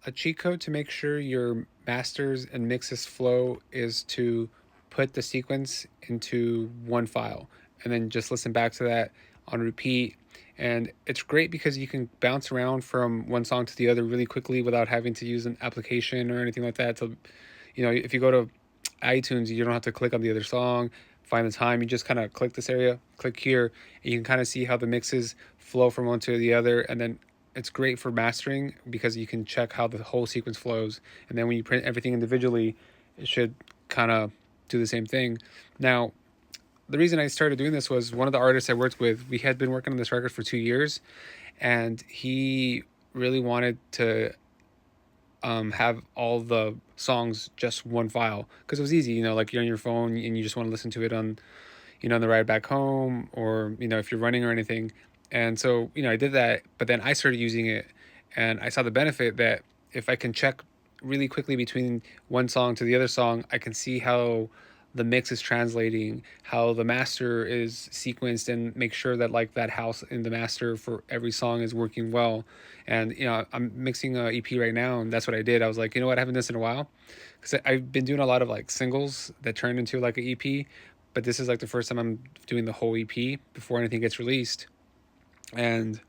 A cheat code to make sure your masters and mixes flow is to put the sequence into one file and then just listen back to that on repeat. And it's great because you can bounce around from one song to the other really quickly without having to use an application or anything like that. To, if you go to iTunes, you don't have to click on the other song, find the time. You just kind of click this area, click here, and you can kind of see how the mixes flow from one to the other. And then it's great for mastering because you can check how the whole sequence flows. And then when you print everything individually, it should kind of do the same thing. Now, the reason I started doing this was one of the artists I worked with. We had been working on this record for 2 years, and he really wanted to have all the songs just one file because it was easy. Like you're on your phone and you just want to listen to it on, on the ride back home, or if you're running or anything. And so I did that, but then I started using it, and I saw the benefit that if I can check really quickly between one song to the other song, I can see how the mix is translating, how the master is sequenced, and make sure that like that house in the master for every song is working well. And I'm mixing a EP right now, and that's what I did. I was like, you know what, I haven't done this in a while because I've been doing a lot of like singles that turn into like an EP, but this is like the first time I'm doing the whole EP before anything gets released. And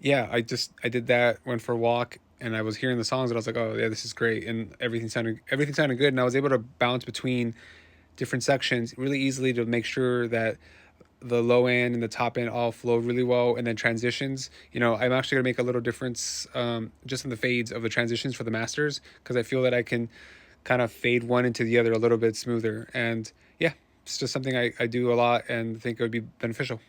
yeah, I did that, went for a walk, and I was hearing the songs, and I was like, oh yeah, this is great, and everything sounded good, and I was able to bounce between different sections really easily to make sure that the low end and the top end all flow really well, and then transitions. I'm actually gonna make a little difference just in the fades of the transitions for the masters because I feel that I can kind of fade one into the other a little bit smoother. And yeah, it's just something I do a lot and think it would be beneficial.